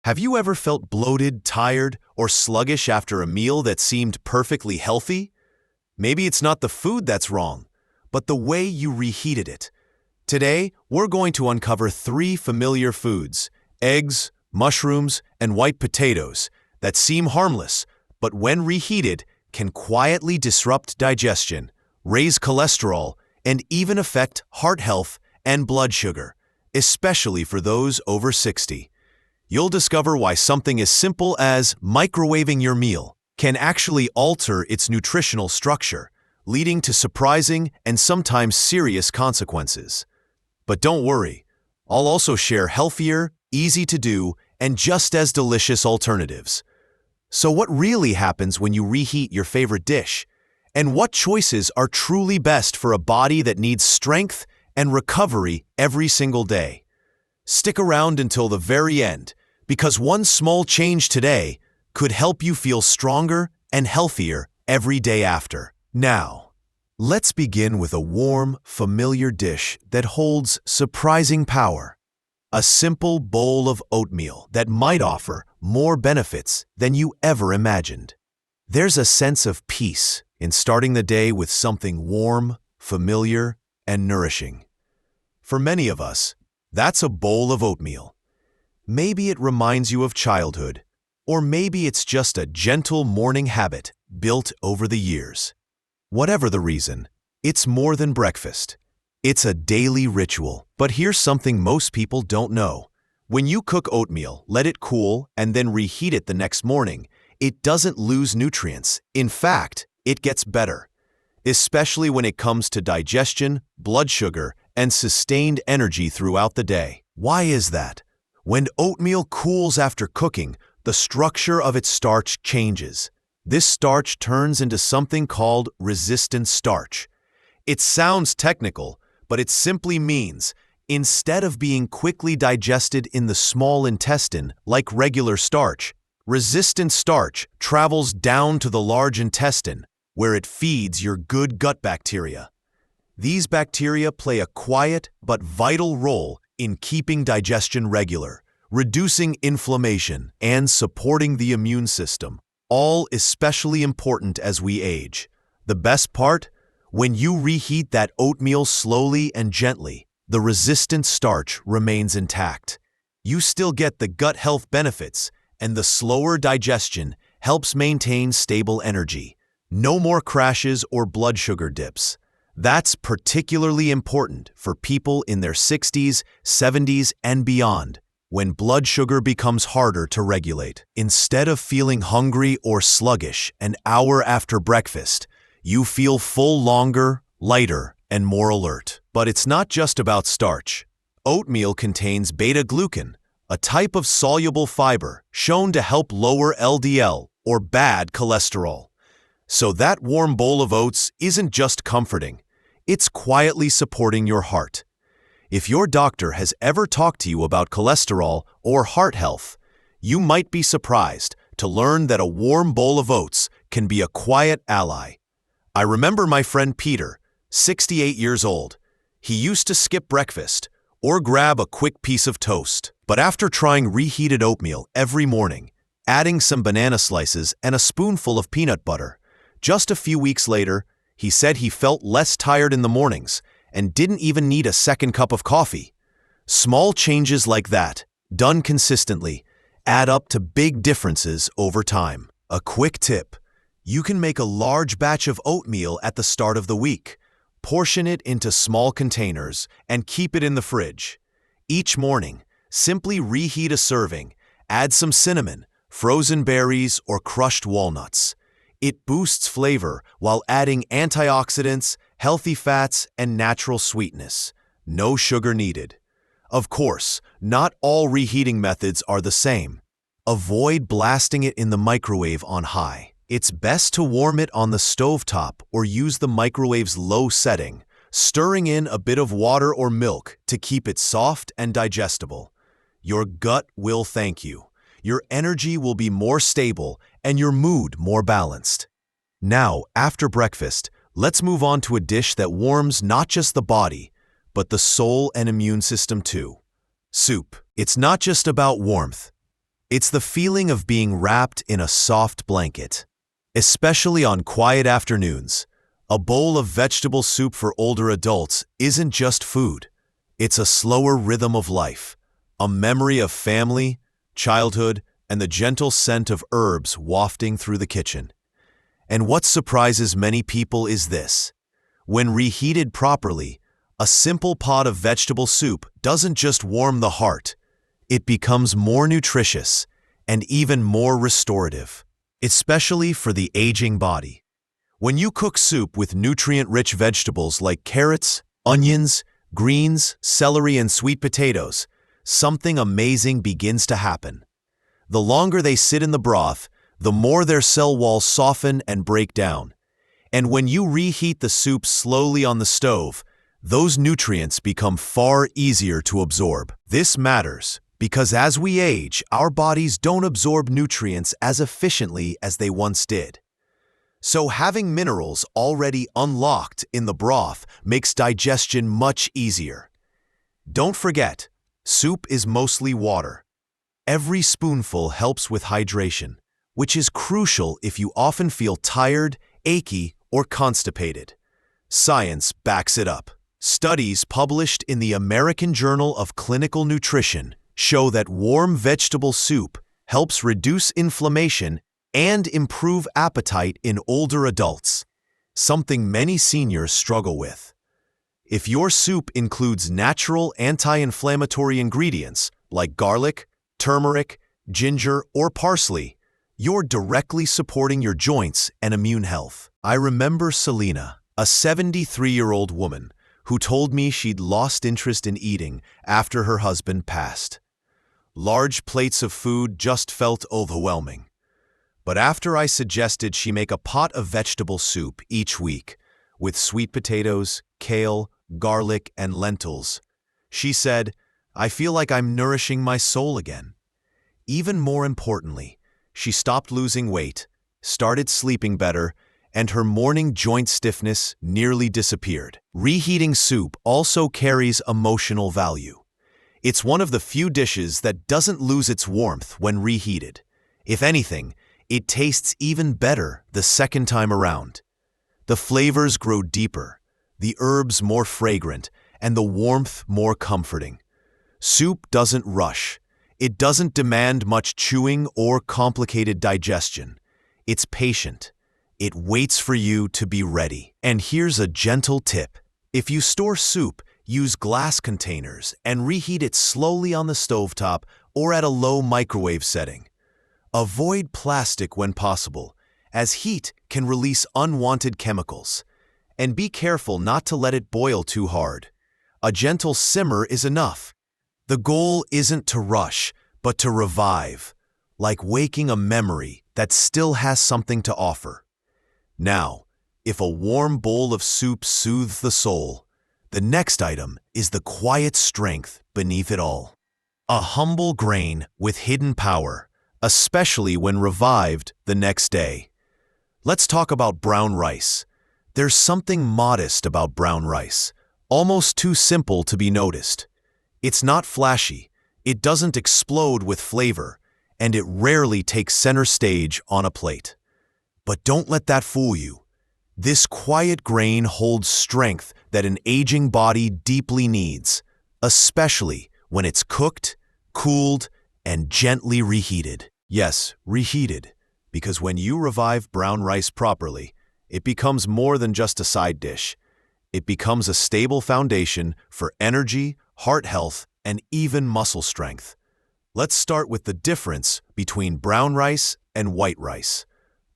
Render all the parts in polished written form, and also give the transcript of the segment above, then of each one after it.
Have you ever felt bloated, tired, or sluggish after a meal that seemed perfectly healthy? Maybe it's not the food that's wrong, but the way you reheated it. Today, we're going to uncover 3 familiar foods, eggs, mushrooms, and white potatoes, that seem harmless, but when reheated, can quietly disrupt digestion, raise cholesterol, and even affect heart health and blood sugar, especially for those over 60. You'll discover why something as simple as microwaving your meal can actually alter its nutritional structure, leading to surprising and sometimes serious consequences. But don't worry, I'll also share healthier, easy-to-do, and just as delicious alternatives. So what really happens when you reheat your favorite dish? And what choices are truly best for a body that needs strength and recovery every single day? Stick around until the very end, because one small change today could help you feel stronger and healthier every day after. Now, let's begin with a warm, familiar dish that holds surprising power. A simple bowl of oatmeal that might offer more benefits than you ever imagined. There's a sense of peace in starting the day with something warm, familiar, and nourishing. For many of us, that's a bowl of oatmeal. Maybe it reminds you of childhood, or maybe it's just a gentle morning habit built over the years. Whatever the reason, it's more than breakfast. It's a daily ritual. But here's something most people don't know. When you cook oatmeal, let it cool, and then reheat it the next morning, it doesn't lose nutrients. In fact, it gets better, especially when it comes to digestion, blood sugar, and sustained energy throughout the day. Why is that? When oatmeal cools after cooking, the structure of its starch changes. This starch turns into something called resistant starch. It sounds technical, but it simply means instead of being quickly digested in the small intestine like regular starch, resistant starch travels down to the large intestine, where it feeds your good gut bacteria. These bacteria play a quiet but vital role in keeping digestion regular, reducing inflammation, and supporting the immune system, all especially important as we age. The best part? When you reheat that oatmeal slowly and gently, the resistant starch remains intact. You still get the gut health benefits, and the slower digestion helps maintain stable energy. No more crashes or blood sugar dips. That's particularly important for people in their 60s, 70s, and beyond, when blood sugar becomes harder to regulate. Instead of feeling hungry or sluggish an hour after breakfast, you feel full longer, lighter, and more alert. But it's not just about starch. Oatmeal contains beta-glucan, a type of soluble fiber shown to help lower LDL, or bad cholesterol. So that warm bowl of oats isn't just comforting. It's quietly supporting your heart. If your doctor has ever talked to you about cholesterol or heart health, you might be surprised to learn that a warm bowl of oats can be a quiet ally. I remember my friend Peter, 68 years old. He used to skip breakfast or grab a quick piece of toast. But after trying reheated oatmeal every morning, adding some banana slices and a spoonful of peanut butter, just a few weeks later, he said he felt less tired in the mornings and didn't even need a second cup of coffee. Small changes like that, done consistently, add up to big differences over time. A quick tip: you can make a large batch of oatmeal at the start of the week. Portion it into small containers and keep it in the fridge. Each morning, simply reheat a serving, add some cinnamon, frozen berries, or crushed walnuts. It boosts flavor while adding antioxidants, healthy fats, and natural sweetness. No sugar needed. Of course, not all reheating methods are the same. Avoid blasting it in the microwave on high. It's best to warm it on the stovetop or use the microwave's low setting, stirring in a bit of water or milk to keep it soft and digestible. Your gut will thank you. Your energy will be more stable and your mood more balanced. Now, after breakfast, let's move on to a dish that warms not just the body, but the soul and immune system too. Soup. It's not just about warmth. It's the feeling of being wrapped in a soft blanket. Especially on quiet afternoons, a bowl of vegetable soup for older adults isn't just food. It's a slower rhythm of life, a memory of family, childhood, and the gentle scent of herbs wafting through the kitchen. And what surprises many people is this. When reheated properly, a simple pot of vegetable soup doesn't just warm the heart, it becomes more nutritious and even more restorative, especially for the aging body. When you cook soup with nutrient-rich vegetables like carrots, onions, greens, celery, and sweet potatoes, something amazing begins to happen. The longer they sit in the broth, the more their cell walls soften and break down. And when you reheat the soup slowly on the stove, those nutrients become far easier to absorb. This matters because as we age, our bodies don't absorb nutrients as efficiently as they once did. So having minerals already unlocked in the broth makes digestion much easier. Don't forget, soup is mostly water. Every spoonful helps with hydration, which is crucial if you often feel tired, achy, or constipated. Science backs it up. Studies published in the American Journal of Clinical Nutrition show that warm vegetable soup helps reduce inflammation and improve appetite in older adults, something many seniors struggle with. If your soup includes natural anti-inflammatory ingredients like garlic, turmeric, ginger, or parsley, you're directly supporting your joints and immune health. I remember Selena, a 73-year-old woman, who told me she'd lost interest in eating after her husband passed. Large plates of food just felt overwhelming. But after I suggested she make a pot of vegetable soup each week, with sweet potatoes, kale, garlic, and lentils, she said, "I feel like I'm nourishing my soul again." Even more importantly, she stopped losing weight, started sleeping better, and her morning joint stiffness nearly disappeared. Reheating soup also carries emotional value. It's one of the few dishes that doesn't lose its warmth when reheated. If anything, it tastes even better the second time around. The flavors grow deeper, the herbs more fragrant, and the warmth more comforting. Soup doesn't rush. It doesn't demand much chewing or complicated digestion. It's patient. It waits for you to be ready. And here's a gentle tip. If you store soup, use glass containers and reheat it slowly on the stovetop or at a low microwave setting. Avoid plastic when possible, as heat can release unwanted chemicals. And be careful not to let it boil too hard. A gentle simmer is enough. The goal isn't to rush, but to revive, like waking a memory that still has something to offer. Now, if a warm bowl of soup soothes the soul, the next item is the quiet strength beneath it all. A humble grain with hidden power, especially when revived the next day. Let's talk about brown rice. There's something modest about brown rice, almost too simple to be noticed. It's not flashy, it doesn't explode with flavor, and it rarely takes center stage on a plate. But don't let that fool you. This quiet grain holds strength that an aging body deeply needs, especially when it's cooked, cooled, and gently reheated. Yes, reheated, because when you revive brown rice properly, it becomes more than just a side dish. It becomes a stable foundation for energy, heart health, and even muscle strength. Let's start with the difference between brown rice and white rice.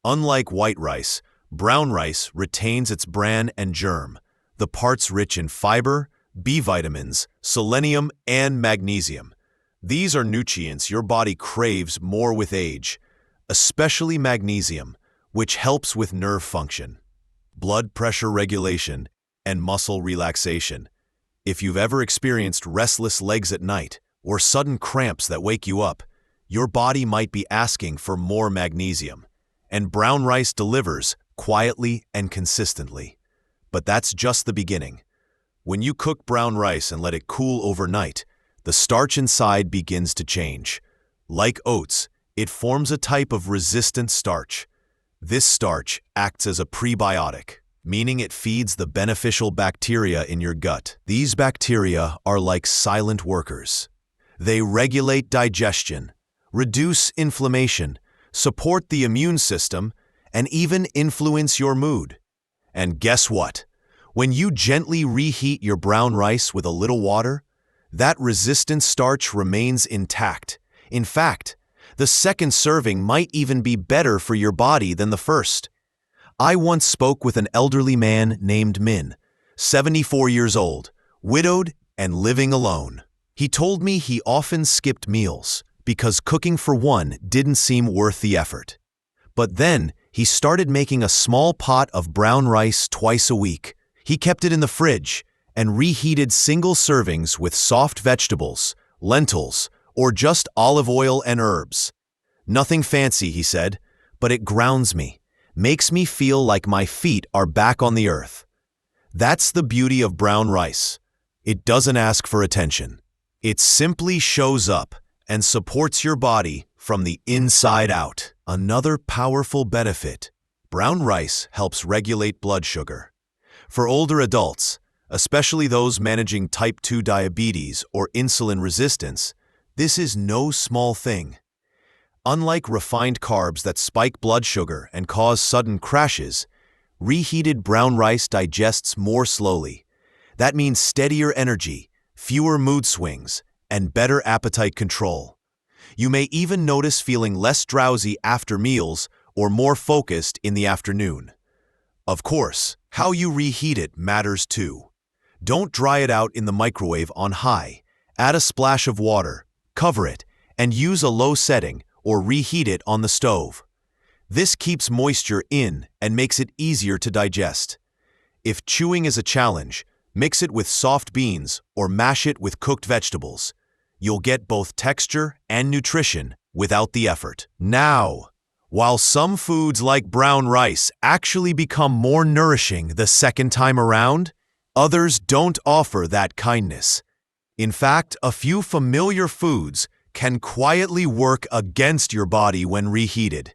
Unlike white rice, brown rice retains its bran and germ, the parts rich in fiber, B vitamins, selenium, and magnesium. These are nutrients your body craves more with age, especially magnesium, which helps with nerve function, blood pressure regulation, and muscle relaxation. If you've ever experienced restless legs at night or sudden cramps that wake you up, your body might be asking for more magnesium. And brown rice delivers quietly and consistently. But that's just the beginning. When you cook brown rice and let it cool overnight, the starch inside begins to change. Like oats, it forms a type of resistant starch. This starch acts as a prebiotic, meaning it feeds the beneficial bacteria in your gut. These bacteria are like silent workers. They regulate digestion, reduce inflammation, support the immune system, and even influence your mood. And guess what? When you gently reheat your brown rice with a little water, that resistant starch remains intact. In fact, the second serving might even be better for your body than the first. I once spoke with an elderly man named Min, 74 years old, widowed and living alone. He told me he often skipped meals because cooking for one didn't seem worth the effort. But then he started making a small pot of brown rice twice a week. He kept it in the fridge and reheated single servings with soft vegetables, lentils, or just olive oil and herbs. Nothing fancy, he said, but it grounds me, makes me feel like my feet are back on the earth. That's the beauty of brown rice. It doesn't ask for attention. It simply shows up and supports your body from the inside out. Another powerful benefit: brown rice helps regulate blood sugar. For older adults, especially those managing type 2 diabetes or insulin resistance, this is no small thing. Unlike refined carbs that spike blood sugar and cause sudden crashes, reheated brown rice digests more slowly. That means steadier energy, fewer mood swings, and better appetite control. You may even notice feeling less drowsy after meals or more focused in the afternoon. Of course, how you reheat it matters too. Don't dry it out in the microwave on high. Add a splash of water, cover it, and use a low setting or reheat it on the stove. This keeps moisture in and makes it easier to digest. If chewing is a challenge, mix it with soft beans or mash it with cooked vegetables. You'll get both texture and nutrition without the effort. Now, while some foods like brown rice actually become more nourishing the second time around, others don't offer that kindness. In fact, a few familiar foods can quietly work against your body when reheated.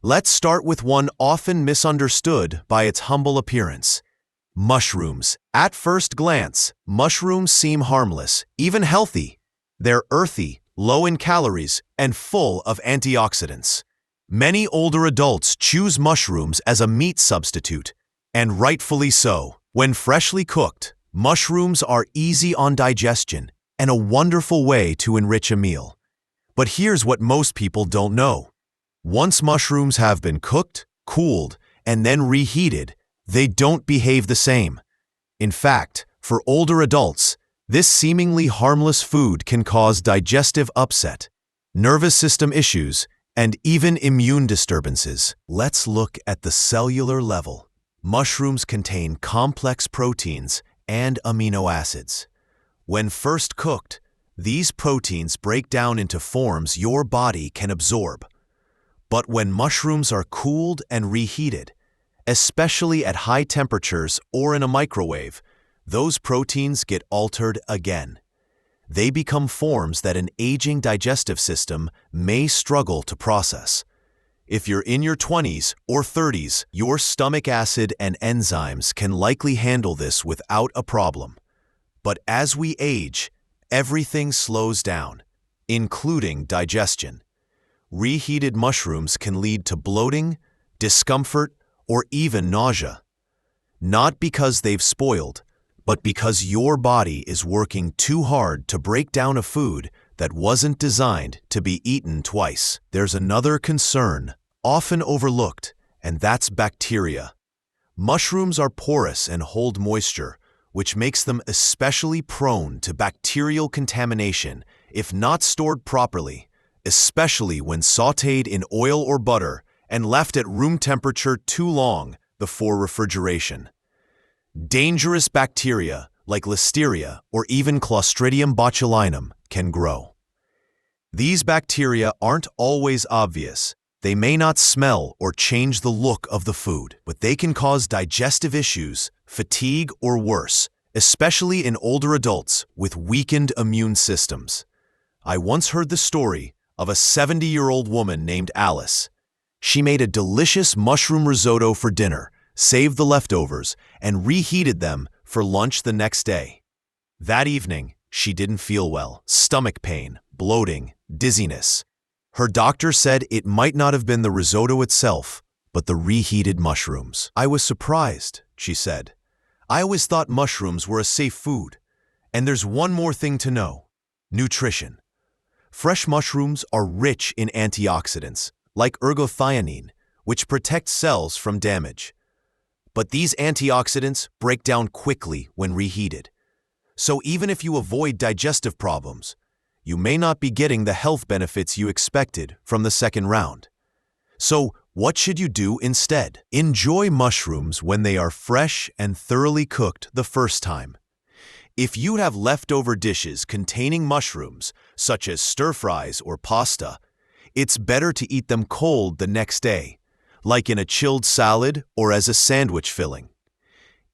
Let's start with one often misunderstood by its humble appearance: mushrooms. At first glance, mushrooms seem harmless, even healthy. They're earthy, low in calories, and full of antioxidants. Many older adults choose mushrooms as a meat substitute, and rightfully so. When freshly cooked, mushrooms are easy on digestion and a wonderful way to enrich a meal. But here's what most people don't know. Once mushrooms have been cooked, cooled, and then reheated, they don't behave the same. In fact, for older adults, this seemingly harmless food can cause digestive upset, nervous system issues, and even immune disturbances. Let's look at the cellular level. Mushrooms contain complex proteins and amino acids. When first cooked, these proteins break down into forms your body can absorb. But when mushrooms are cooled and reheated, especially at high temperatures or in a microwave, those proteins get altered again. They become forms that an aging digestive system may struggle to process. If you're in your 20s or 30s, your stomach acid and enzymes can likely handle this without a problem. But as we age, everything slows down, including digestion. Reheated mushrooms can lead to bloating, discomfort, or even nausea. Not because they've spoiled, but because your body is working too hard to break down a food that wasn't designed to be eaten twice. There's another concern, often overlooked, and that's bacteria. Mushrooms are porous and hold moisture, which makes them especially prone to bacterial contamination if not stored properly, especially when sautéed in oil or butter and left at room temperature too long before refrigeration. Dangerous bacteria like Listeria or even Clostridium botulinum can grow. These bacteria aren't always obvious. They may not smell or change the look of the food, but they can cause digestive issues, fatigue, or worse, especially in older adults with weakened immune systems. I once heard the story of a 70-year-old woman named Alice. She made a delicious mushroom risotto for dinner, saved the leftovers, and reheated them for lunch the next day. That evening, she didn't feel well. Stomach pain, bloating, dizziness. Her doctor said it might not have been the risotto itself, but the reheated mushrooms. "I was surprised," she said. "I always thought mushrooms were a safe food. And there's one more thing to know: nutrition. Fresh mushrooms are rich in antioxidants, like ergothioneine, which protect cells from damage. But these antioxidants break down quickly when reheated. So even if you avoid digestive problems, you may not be getting the health benefits you expected from the second round. So what should you do instead? Enjoy mushrooms when they are fresh and thoroughly cooked the first time. If you have leftover dishes containing mushrooms, such as stir-fries or pasta, it's better to eat them cold the next day, like in a chilled salad or as a sandwich filling.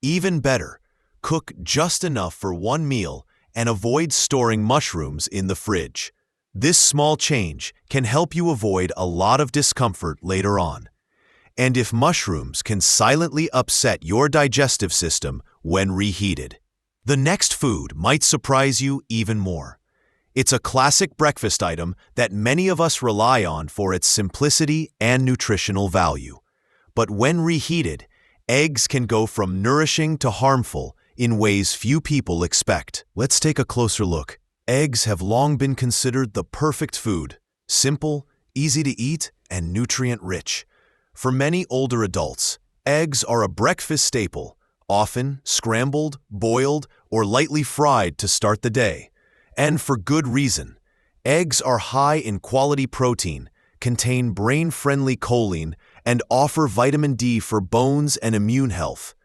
Even better, cook just enough for one meal and avoid storing mushrooms in the fridge. This small change can help you avoid a lot of discomfort later on. And if mushrooms can silently upset your digestive system when reheated, the next food might surprise you even more. It's a classic breakfast item that many of us rely on for its simplicity and nutritional value. But when reheated, eggs can go from nourishing to harmful in ways few people expect. Let's take a closer look. Eggs have long been considered the perfect food: simple, easy to eat, and nutrient-rich. For many older adults, eggs are a breakfast staple, often scrambled, boiled, or lightly fried to start the day. And for good reason. Eggs are high in quality protein, contain brain-friendly choline, and offer vitamin D for bones and immune health.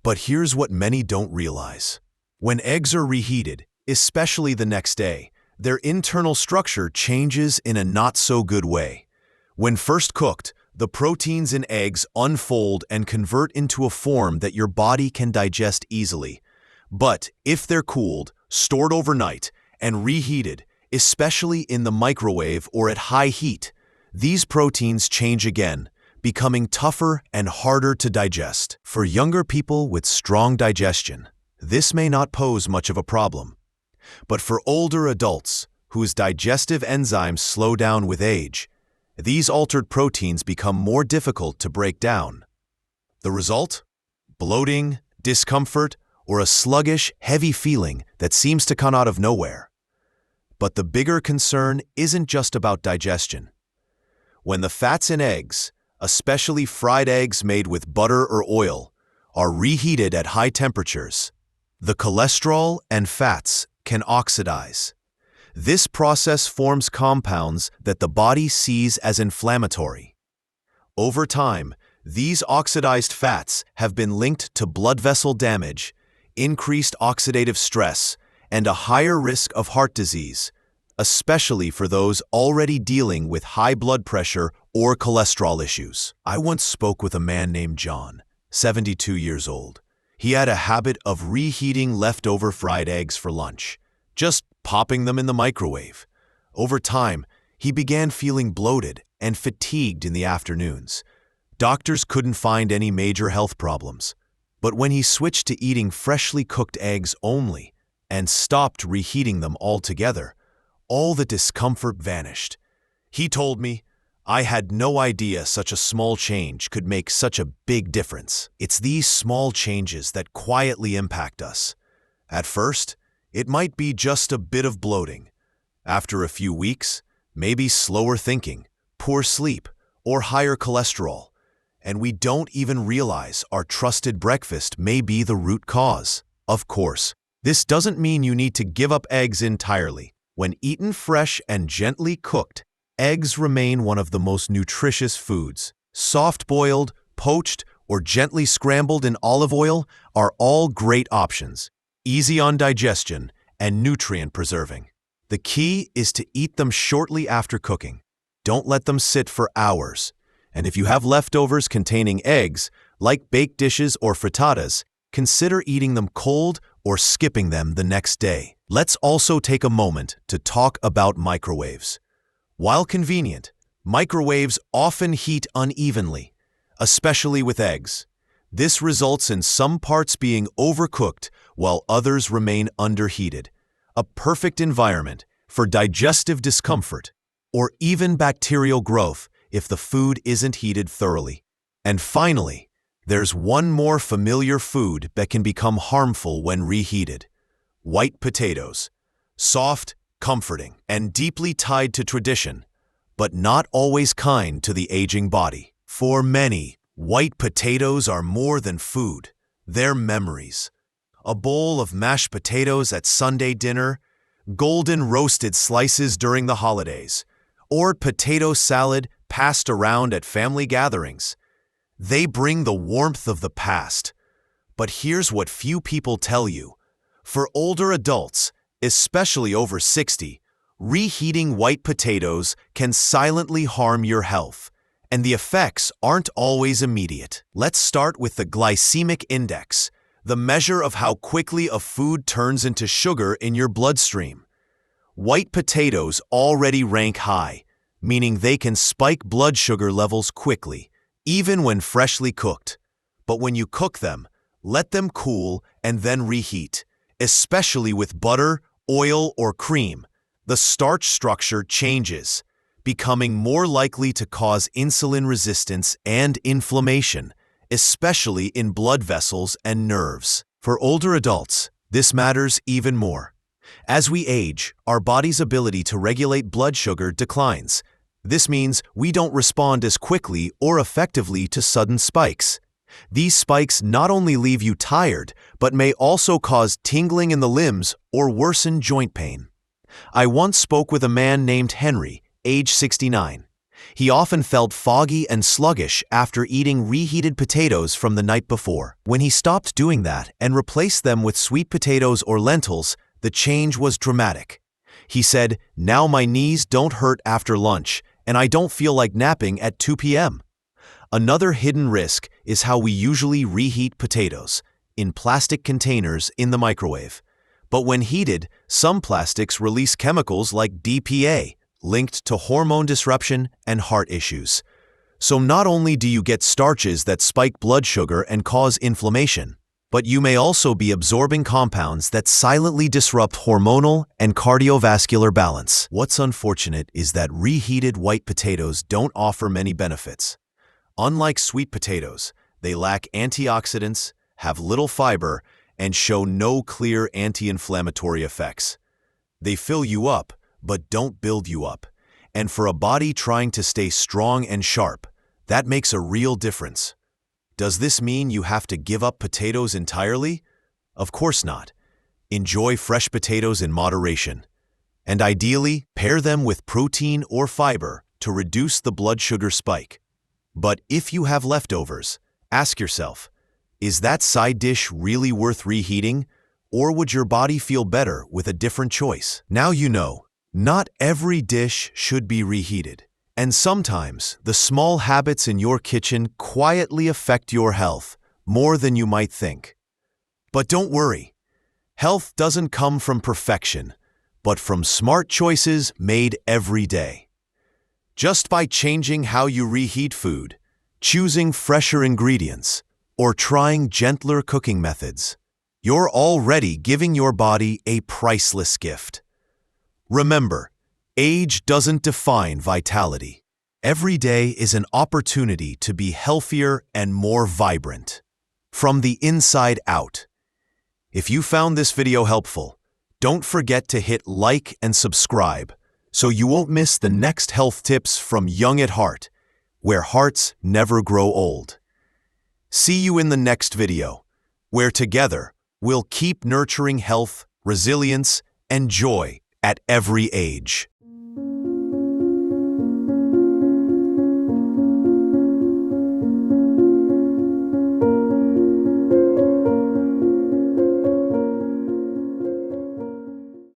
But here's what many don't realize. When eggs are reheated, especially the next day, their internal structure changes in a not-so-good way. When first cooked, the proteins in eggs unfold and convert into a form that your body can digest easily. But if they're cooled, stored overnight, and reheated, especially in the microwave or at high heat, these proteins change again, becoming tougher and harder to digest. For younger people with strong digestion, this may not pose much of a problem. But for older adults, whose digestive enzymes slow down with age, these altered proteins become more difficult to break down. The result? Bloating, discomfort, or a sluggish, heavy feeling that seems to come out of nowhere. But the bigger concern isn't just about digestion. When the fats in eggs, especially fried eggs made with butter or oil, are reheated at high temperatures, the cholesterol and fats can oxidize. This process forms compounds that the body sees as inflammatory. Over time, these oxidized fats have been linked to blood vessel damage, increased oxidative stress, and a higher risk of heart disease, especially for those already dealing with high blood pressure or cholesterol issues. I once spoke with a man named John, 72 years old. He had a habit of reheating leftover fried eggs for lunch, just popping them in the microwave. Over time, he began feeling bloated and fatigued in the afternoons. Doctors couldn't find any major health problems. But when he switched to eating freshly cooked eggs only and stopped reheating them altogether, all the discomfort vanished. He told me, "I had no idea such a small change could make such a big difference." It's these small changes that quietly impact us. At first, it might be just a bit of bloating. After a few weeks, maybe slower thinking, poor sleep, or higher cholesterol. And we don't even realize our trusted breakfast may be the root cause. Of course, this doesn't mean you need to give up eggs entirely. When eaten fresh and gently cooked, eggs remain one of the most nutritious foods. Soft-boiled, poached, or gently scrambled in olive oil are all great options, easy on digestion and nutrient-preserving. The key is to eat them shortly after cooking. Don't let them sit for hours. And if you have leftovers containing eggs, like baked dishes or frittatas, consider eating them cold or skipping them the next day. Let's also take a moment to talk about microwaves. While convenient, microwaves often heat unevenly, especially with eggs. This results in some parts being overcooked while others remain underheated, a perfect environment for digestive discomfort or even bacterial growth if the food isn't heated thoroughly. And finally, there's one more familiar food that can become harmful when reheated: white potatoes. Soft, comforting, and deeply tied to tradition, but not always kind to the aging body. For many, white potatoes are more than food. They're memories. A bowl of mashed potatoes at Sunday dinner, golden roasted slices during the holidays, or potato salad passed around at family gatherings. They bring the warmth of the past. But here's what few people tell you. For older adults, especially over 60, reheating white potatoes can silently harm your health, and the effects aren't always immediate. Let's start with the glycemic index, the measure of how quickly a food turns into sugar in your bloodstream. White potatoes already rank high, meaning they can spike blood sugar levels quickly, even when freshly cooked. But when you cook them, let them cool and then reheat, especially with butter, oil, or cream. The starch structure changes, becoming more likely to cause insulin resistance and inflammation, especially in blood vessels and nerves. For older adults, this matters even more. As we age, our body's ability to regulate blood sugar declines. This means we don't respond as quickly or effectively to sudden spikes. These spikes not only leave you tired, but may also cause tingling in the limbs or worsen joint pain. I once spoke with a man named Henry, age 69. He often felt foggy and sluggish after eating reheated potatoes from the night before. When he stopped doing that and replaced them with sweet potatoes or lentils, the change was dramatic. He said, "Now my knees don't hurt after lunch, and I don't feel like napping at 2 p.m. Another hidden risk is how we usually reheat potatoes, in plastic containers in the microwave. But when heated, some plastics release chemicals like DPA, linked to hormone disruption and heart issues. So not only do you get starches that spike blood sugar and cause inflammation, but you may also be absorbing compounds that silently disrupt hormonal and cardiovascular balance. What's unfortunate is that reheated white potatoes don't offer many benefits. Unlike sweet potatoes, they lack antioxidants, have little fiber, and show no clear anti-inflammatory effects. They fill you up, but don't build you up. And for a body trying to stay strong and sharp, that makes a real difference. Does this mean you have to give up potatoes entirely? Of course not. Enjoy fresh potatoes in moderation. And ideally, pair them with protein or fiber to reduce the blood sugar spike. But if you have leftovers, ask yourself, is that side dish really worth reheating, or would your body feel better with a different choice? Now you know, not every dish should be reheated, and sometimes the small habits in your kitchen quietly affect your health more than you might think. But don't worry, health doesn't come from perfection, but from smart choices made every day. Just by changing how you reheat food, choosing fresher ingredients, or trying gentler cooking methods, you're already giving your body a priceless gift. Remember, age doesn't define vitality. Every day is an opportunity to be healthier and more vibrant. From the inside out. If you found this video helpful, don't forget to hit like and subscribe so you won't miss the next health tips from Young at Heart, where hearts never grow old. See you in the next video, where together we'll keep nurturing health, resilience, and joy at every age.